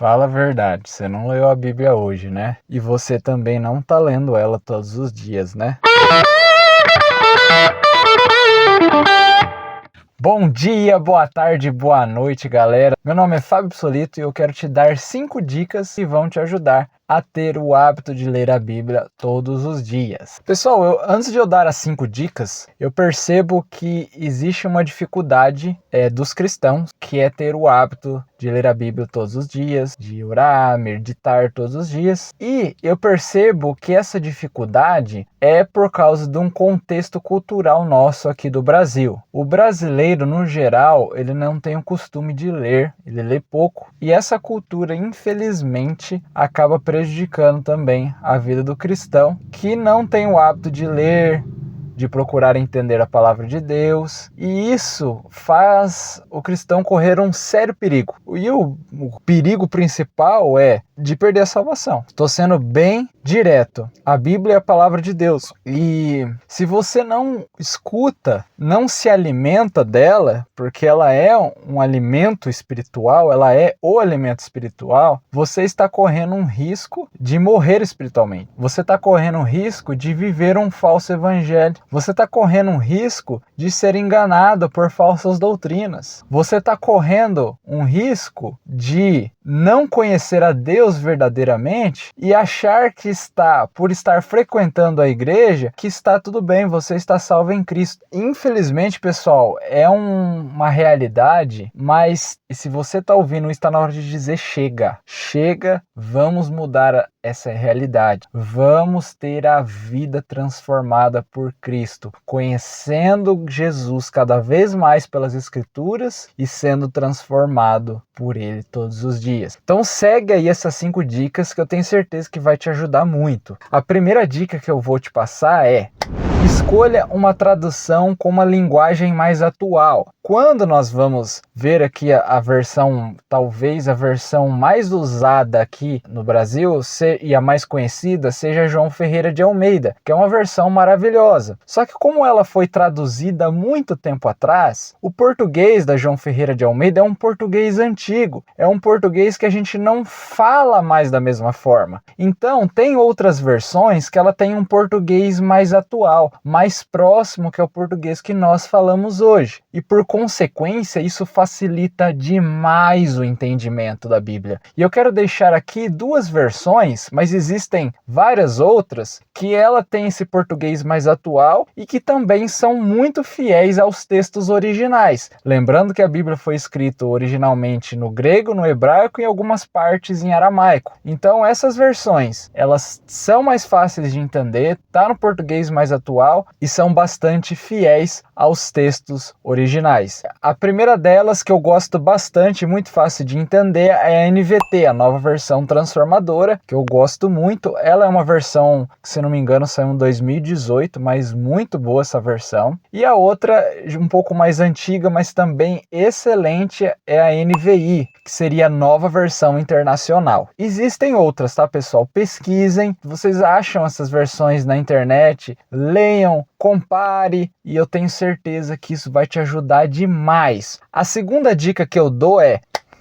Fala a verdade, você não leu a Bíblia hoje, né? E você também não tá lendo ela todos os dias, né? Bom dia, boa tarde, boa noite, galera. Meu nome é Fábio Solito e eu quero te dar 5 dicas que vão te ajudar a ter o hábito de ler a Bíblia todos os dias. Pessoal, antes de eu dar as 5 dicas, eu percebo que existe uma dificuldade dos cristãos, que é ter o hábito de ler a Bíblia todos os dias, de orar, meditar todos os dias. E eu percebo que essa dificuldade é por causa de um contexto cultural nosso aqui do Brasil. O brasileiro, no geral, ele não tem o costume de ler, ele lê pouco. E essa cultura, infelizmente, acaba prejudicando também a vida do cristão, que não tem o hábito de ler, de procurar entender a palavra de Deus, e isso faz o cristão correr um sério perigo. E o perigo principal é de perder a salvação. Estou sendo bem direto. A Bíblia é a palavra de Deus, e se você não escuta, não se alimenta dela, porque ela é um alimento espiritual, ela é o alimento espiritual, você está correndo um risco de morrer espiritualmente. Você está correndo um risco de viver um falso evangelho. Você está correndo um risco de ser enganado por falsas doutrinas. Você está correndo um risco de não conhecer a Deus verdadeiramente e achar que por estar frequentando a igreja, que está tudo bem, você está salvo em Cristo. Infelizmente, pessoal, é uma realidade, mas se você está ouvindo, está na hora de dizer chega. Chega, vamos mudar essa realidade. Vamos ter a vida transformada por Cristo, conhecendo Jesus cada vez mais pelas Escrituras e sendo transformado por Ele todos os dias. Então segue aí essas 5 dicas que eu tenho certeza que vai te ajudar muito. A primeira dica que eu vou te passar é: escolha uma tradução com uma linguagem mais atual. Quando nós vamos ver aqui a versão, talvez a versão mais usada aqui no Brasil e a mais conhecida seja João Ferreira de Almeida, que é uma versão maravilhosa. Só que como ela foi traduzida há muito tempo atrás, o português da João Ferreira de Almeida é um português antigo, é um português que a gente não fala mais da mesma forma. Então tem outras versões que ela tem um português mais atual, mais próximo, que é o português que nós falamos hoje. E por consequência, isso facilita demais o entendimento da Bíblia. E eu quero deixar aqui 2 versões, mas existem várias outras, que ela tem esse português mais atual e que também são muito fiéis aos textos originais. Lembrando que a Bíblia foi escrita originalmente no grego, no hebraico e em algumas partes em aramaico. Então essas versões, elas são mais fáceis de entender, tá no português mais atual e são bastante fiéis aos textos originais. A primeira delas, que eu gosto bastante, muito fácil de entender, é a NVT, a nova versão transformadora, que eu gosto muito. Ela é uma versão que, se não me engano, saiu em 2018, mas muito boa essa versão. E a outra, um pouco mais antiga, mas também excelente, é a NVI, que seria a nova versão internacional. Existem outras, tá, pessoal? Pesquisem, vocês acham essas versões na internet, leiam, compare, e eu tenho certeza que isso vai te ajudar demais. A segunda dica que eu dou é: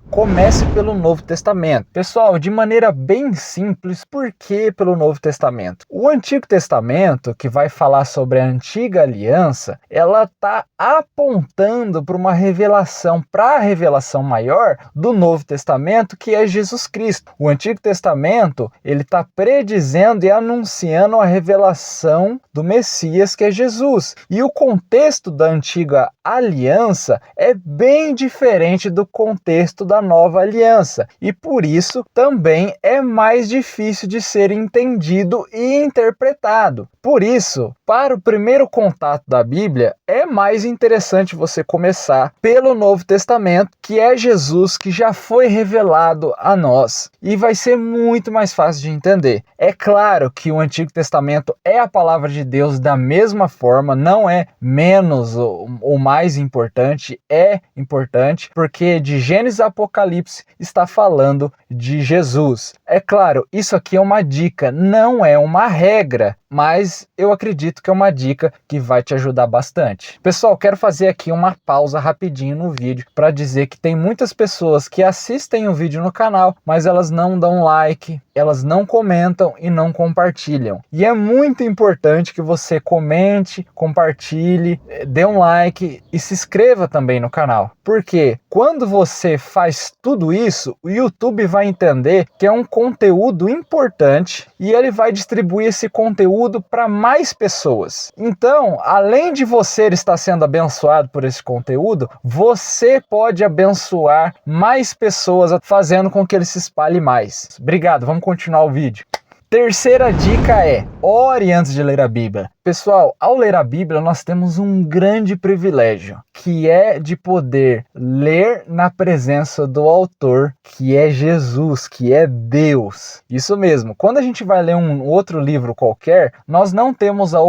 comece pelo Novo Testamento. Pessoal, de maneira bem simples, por que pelo Novo Testamento? O Antigo Testamento, que vai falar sobre a Antiga Aliança, ela está apontando para uma revelação, para a revelação maior do Novo Testamento, que é Jesus Cristo. O Antigo Testamento, ele está predizendo e anunciando a revelação do Messias, que é Jesus. E o contexto da Antiga Aliança é bem diferente do contexto da Nova Aliança, e por isso também é mais difícil de ser entendido e interpretado. Por isso, para o primeiro contato da Bíblia, é mais interessante você começar pelo Novo Testamento, que é Jesus, que já foi revelado a nós, e vai ser muito mais fácil de entender. É claro que o Antigo Testamento é a palavra de Deus da mesma forma, não é menos ou mais importante, é importante, porque de Gênesis a Apocalipse está falando de Jesus. É claro, isso aqui é uma dica, não é uma regra. mas eu acredito que é uma dica que vai te ajudar bastante. Pessoal, quero fazer aqui uma pausa rapidinho no vídeo para dizer que tem muitas pessoas que assistem o vídeo no canal, mas elas não dão like, elas não comentam e não compartilham. E é muito importante que você comente, compartilhe, dê um like e se inscreva também no canal. Porque quando você faz tudo isso, o YouTube vai entender que é um conteúdo importante e ele vai distribuir esse conteúdo para mais pessoas. Então, além de você estar sendo abençoado por esse conteúdo, você pode abençoar mais pessoas fazendo com que ele se espalhe mais. Obrigado, vamos continuar o vídeo. Terceira dica é: ore antes de ler a Bíblia. Pessoal, ao ler a Bíblia, nós temos um grande privilégio, que é de poder ler na presença do autor, que é Jesus, que é Deus. Isso mesmo, quando a gente vai ler um outro livro qualquer, nós não temos a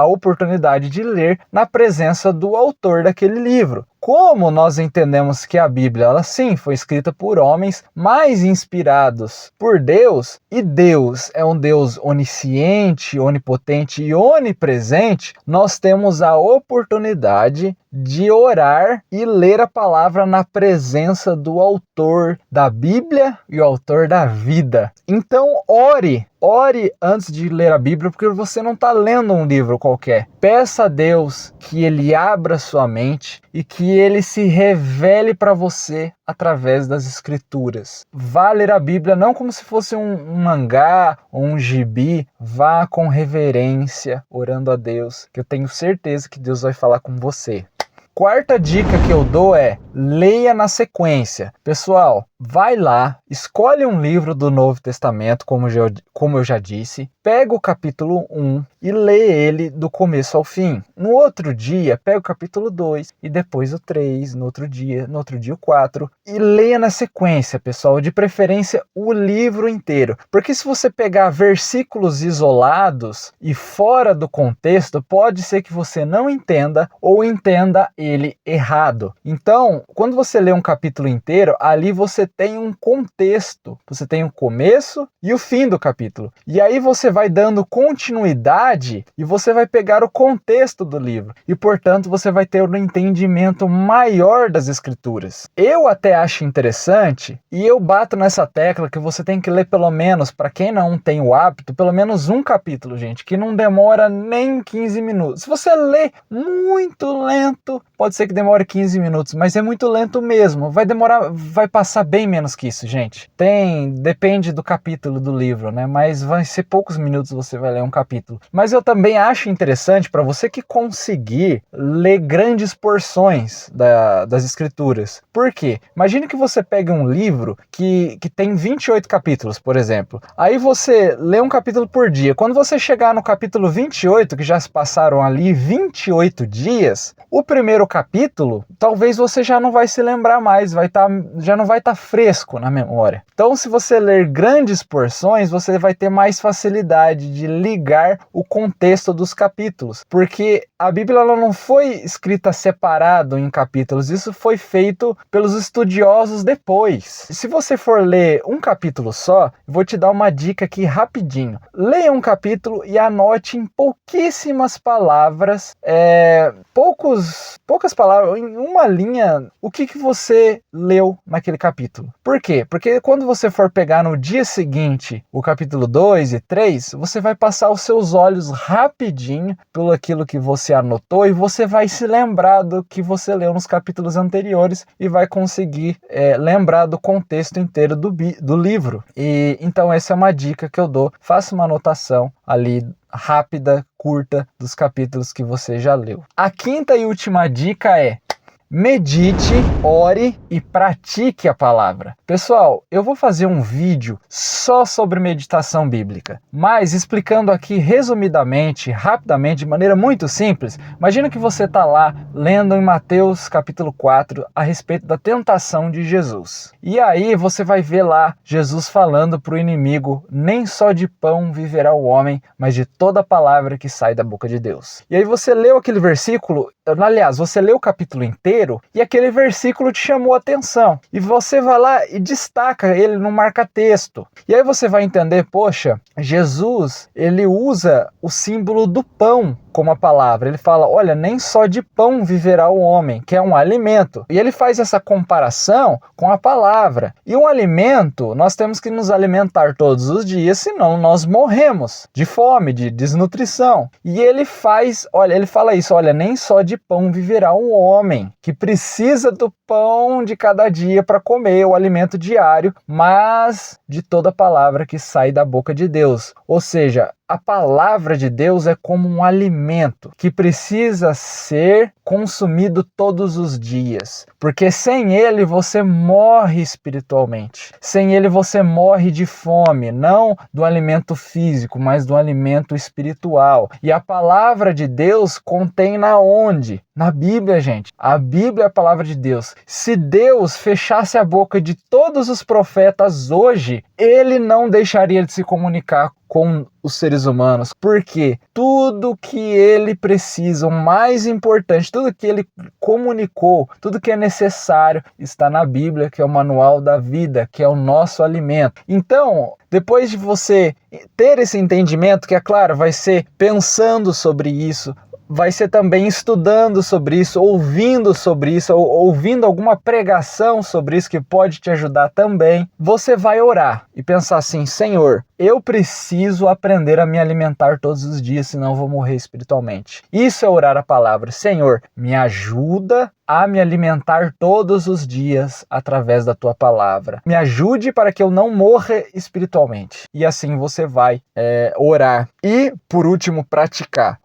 oportunidade de ler na presença do autor daquele livro. Como nós entendemos que a Bíblia, ela sim, foi escrita por homens, mas inspirados por Deus, e Deus é um Deus onisciente, onipotente e onipresente, nós temos a oportunidade de orar e ler a palavra na presença do autor da Bíblia e o autor da vida. Então, ore antes de ler a Bíblia, porque você não está lendo um livro qualquer. Peça a Deus que Ele abra sua mente e que Ele se revele para você através das Escrituras. Vá ler a Bíblia não como se fosse um mangá ou um gibi. Vá com reverência, orando a Deus, que eu tenho certeza que Deus vai falar com você. Quarta dica que eu dou é: leia na sequência. Pessoal, vai lá, escolhe um livro do Novo Testamento, como eu já disse, pega o capítulo 1 e lê ele do começo ao fim. No outro dia, pega o capítulo 2 e depois o 3, no outro dia o 4. E leia na sequência, pessoal, de preferência o livro inteiro. Porque se você pegar versículos isolados e fora do contexto, pode ser que você não entenda ou entenda ele errado. Então, quando você lê um capítulo inteiro, ali você tem um contexto, você tem o começo e o fim do capítulo. E aí você vai dando continuidade e você vai pegar o contexto do livro. E, portanto, você vai ter um entendimento maior das Escrituras. Eu até acho interessante, e eu bato nessa tecla, que você tem que ler pelo menos, para quem não tem o hábito, pelo menos um capítulo, gente, que não demora nem 15 minutos. Se você lê muito lento, pode ser que demore 15 minutos, mas é muito lento mesmo. Vai passar bem menos que isso, gente. Depende do capítulo do livro, né? Mas vai ser poucos minutos você vai ler um capítulo. Mas eu também acho interessante para você que conseguir ler grandes porções das Escrituras. Por quê? Imagine que você pegue um livro que tem 28 capítulos, por exemplo. Aí você lê um capítulo por dia. Quando você chegar no capítulo 28, que já se passaram ali 28 dias, o primeiro capítulo, talvez você já não vai se lembrar mais, já não vai estar fresco na memória. Então, se você ler grandes porções, você vai ter mais facilidade de ligar o contexto dos capítulos, porque a Bíblia ela não foi escrita separado em capítulos, isso foi feito pelos estudiosos depois. Se você for ler um capítulo só, vou te dar uma dica aqui rapidinho. Leia um capítulo e anote em pouquíssimas palavras, poucas palavras, em uma linha, o que você leu naquele capítulo. Por quê? Porque quando você for pegar no dia seguinte o capítulo 2 e 3, você vai passar os seus olhos rapidinho pelo aquilo que você anotou e você vai se lembrar do que você leu nos capítulos anteriores e vai conseguir lembrar do contexto inteiro do livro. E então essa é uma dica que eu dou. Faça uma anotação ali rápida, curta, dos capítulos que você já leu. A quinta e última dica é: medite, ore e pratique a palavra. Pessoal, eu vou fazer um vídeo só sobre meditação bíblica, mas explicando aqui resumidamente, rapidamente, de maneira muito simples. Imagina que você está lá lendo em Mateus capítulo 4 a respeito da tentação de Jesus. E aí você vai ver lá Jesus falando para o inimigo: nem só de pão viverá o homem, mas de toda palavra que sai da boca de Deus. E aí você leu aquele versículo, aliás, você leu o capítulo inteiro inteiro e aquele versículo te chamou a atenção. E você vai lá e destaca ele no marca-texto. E aí você vai entender, poxa, Jesus, ele usa o símbolo do pão como a palavra. Ele fala, olha, nem só de pão viverá o homem, que é um alimento. E ele faz essa comparação com a palavra. E um alimento, nós temos que nos alimentar todos os dias, senão nós morremos de fome, de desnutrição. E ele fala isso, olha, nem só de pão viverá um homem, que precisa do pão de cada dia para comer, o alimento diário, mas de toda palavra que sai da boca de Deus. Ou seja, a palavra de Deus é como um alimento que precisa ser consumido todos os dias, porque sem ele você morre espiritualmente. Sem ele você morre de fome, não do alimento físico, mas do alimento espiritual. E a palavra de Deus contém na onde? Na Bíblia, gente. A Bíblia é a palavra de Deus. Se Deus fechasse a boca de todos os profetas hoje, ele não deixaria de se comunicar com os seres humanos, porque tudo que ele precisa, o mais importante, tudo que ele comunicou, tudo que é necessário está na Bíblia, que é o manual da vida, que é o nosso alimento. Então, depois de você ter esse entendimento, que é claro, vai ser pensando sobre isso, vai ser também estudando sobre isso, ouvindo sobre isso, ou ouvindo alguma pregação sobre isso que pode te ajudar também. Você vai orar e pensar assim, Senhor, eu preciso aprender a me alimentar todos os dias, senão eu vou morrer espiritualmente. Isso é orar a palavra. Senhor, me ajuda a me alimentar todos os dias através da tua palavra. Me ajude para que eu não morra espiritualmente. E assim você vai orar. E, por último, praticar.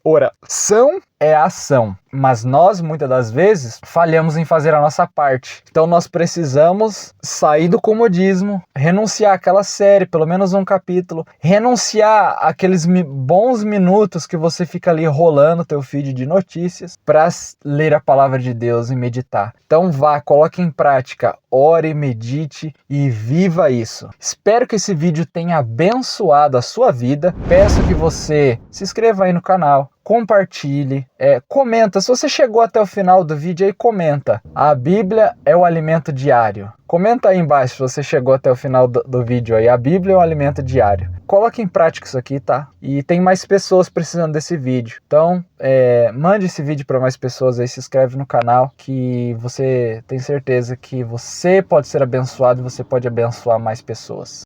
Oração é ação, mas nós muitas das vezes falhamos em fazer a nossa parte. Então nós precisamos sair do comodismo, renunciar àquela série, pelo menos um capítulo, renunciar àqueles bons minutos que você fica ali rolando teu feed de notícias para ler a palavra de Deus e meditar. Então vá, coloque em prática, ore, medite e viva isso. Espero que esse vídeo tenha abençoado a sua vida. Peço que você se inscreva aí no canal, compartilhe, comenta. Se você chegou até o final do vídeo aí, comenta. A Bíblia é o alimento diário. Comenta aí embaixo se você chegou até o final do vídeo aí. A Bíblia é o alimento diário. Coloque em prática isso aqui, tá? E tem mais pessoas precisando desse vídeo. Então, mande esse vídeo para mais pessoas aí. Se inscreve no canal que você tem certeza que você pode ser abençoado e você pode abençoar mais pessoas.